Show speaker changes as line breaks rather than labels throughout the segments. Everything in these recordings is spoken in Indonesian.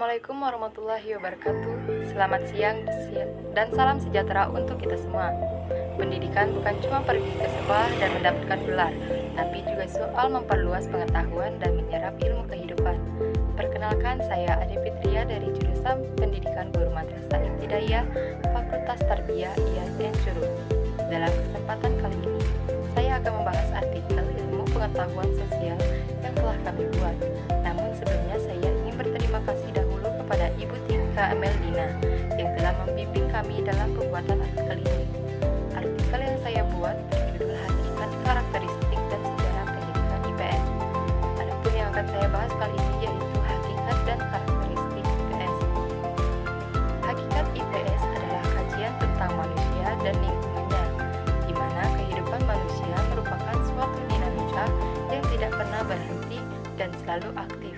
Assalamualaikum warahmatullahi wabarakatuh. Selamat siang dan salam sejahtera untuk kita semua. Pendidikan bukan cuma pergi ke sekolah dan mendapatkan gelar, tapi juga soal memperluas pengetahuan dan menyerap ilmu kehidupan. Perkenalkan, saya Ade Fitria dari jurusan Pendidikan Guru Madrasah Ibtidaiyah, Fakultas Tarbiyah IAIN Churuk. Dalam kesempatan kali ini, saya akan membahas artikel ilmu pengetahuan sosial yang telah kami buat. Namun sebelumnya saya ingin berterima kasih dahulu kepada Ibu Tika Ameldina yang telah membimbing kami dalam pembuatan artikel ini. Artikel yang saya buat berjudul Hakikat, Karakteristik, dan Sejarah Pendidikan IPS. Adapun yang akan saya bahas kali ini yaitu hakikat dan karakteristik IPS. Hakikat IPS adalah kajian tentang manusia dan lingkungannya, di mana kehidupan manusia merupakan suatu dinamika yang tidak pernah berhenti dan selalu aktif.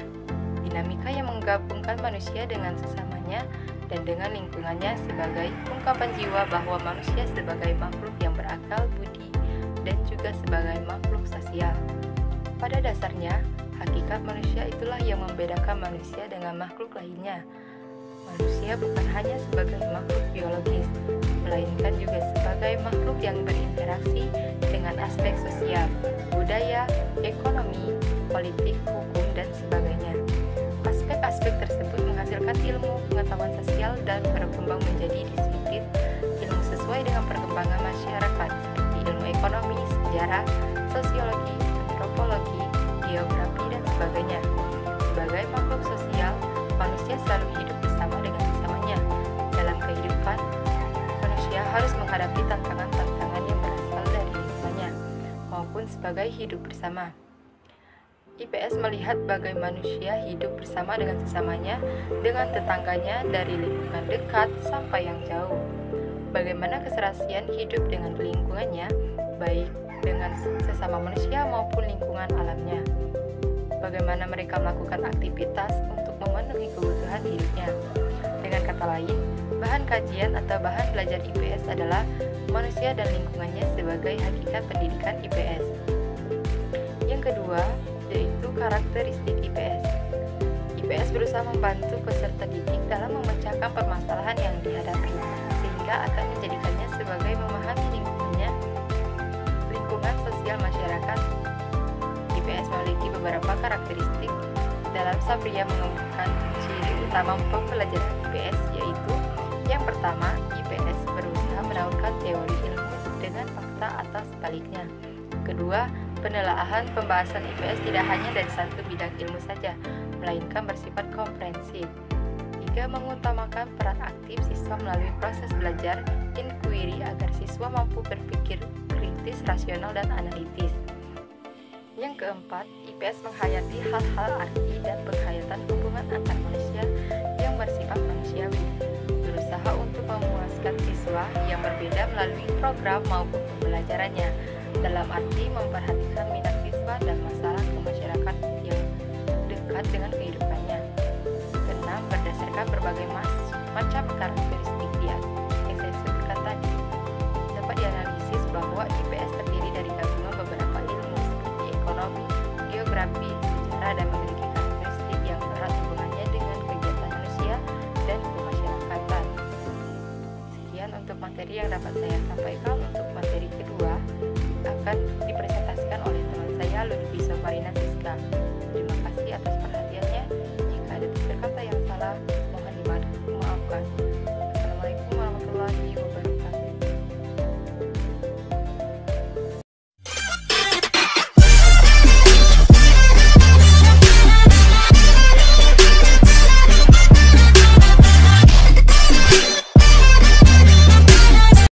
Dinamika yang menggabungkan manusia dengan sesamanya dan dengan lingkungannya sebagai ungkapan jiwa bahwa manusia sebagai makhluk yang berakal budi dan juga sebagai makhluk sosial. Pada dasarnya, hakikat manusia itulah yang membedakan manusia dengan makhluk lainnya. Manusia bukan hanya sebagai makhluk biologis, melainkan juga sebagai makhluk yang berinteraksi dengan aspek sosial, budaya, ekonomi, politik, hukum, dan sebagainya. Aspek-aspek tersebut menghasilkan ilmu pengetahuan sosial dan berkembang menjadi disiplin ilmu sesuai dengan perkembangan masyarakat seperti ilmu ekonomi, sejarah, sosiologi, antropologi, geografi, dan sebagainya. Sebagai makhluk sosial, manusia selalu hidup bersama dengan sesamanya. Dalam kehidupan, manusia harus menghadapi tantangan-tantangan yang berasal dari lingkungannya, maupun sebagai hidup bersama. IPS melihat bagaimana manusia hidup bersama dengan sesamanya, dengan tetangganya dari lingkungan dekat sampai yang jauh. Bagaimana keserasian hidup dengan lingkungannya, baik dengan sesama manusia maupun lingkungan alamnya. Bagaimana mereka melakukan aktivitas untuk memenuhi kebutuhan hidupnya. Dengan kata lain, bahan kajian atau bahan belajar IPS adalah manusia dan lingkungannya sebagai hakikat pendidikan IPS. Yang kedua, yaitu karakteristik IPS. IPS berusaha membantu peserta didik dalam memecahkan permasalahan yang dihadapi, sehingga akan menjadikannya sebagai memahami lingkungan sosial masyarakat. IPS memiliki beberapa karakteristik. Dalam Sabria mengemukakan ciri utama pembelajaran IPS, yaitu yang pertama, IPS berusaha menawarkan teori ilmu dengan fakta atau sebaliknya. Kedua, penelaahan pembahasan IPS tidak hanya dari satu bidang ilmu saja, melainkan bersifat komprehensif. Tiga, mengutamakan peran aktif siswa melalui proses belajar inquiry agar siswa mampu berpikir kritis, rasional, dan analitis. Yang keempat, IPS menghayati hal-hal arti dan penghayatan hubungan antar manusia yang bersifat manusiawi, berusaha untuk memuaskan siswa yang berbeda melalui program maupun pembelajarannya, dalam arti memperhatikan minat siswa dan masalah ke masyarakat yang dekat dengan kehidupannya. Keenam, berdasarkan berbagai macam karakteristik yang saya sebutkan tadi, dapat dianalisis bahwa IPS terdiri dari gabungan beberapa ilmu seperti ekonomi, geografi, sejarah, dan memiliki karakteristik yang erat hubungannya dengan kegiatan manusia dan kemasyarakatan. Sekian untuk materi yang dapat saya sampaikan. Untuk materi kedua akan dipresentasikan oleh teman saya Lutfi Sofarina.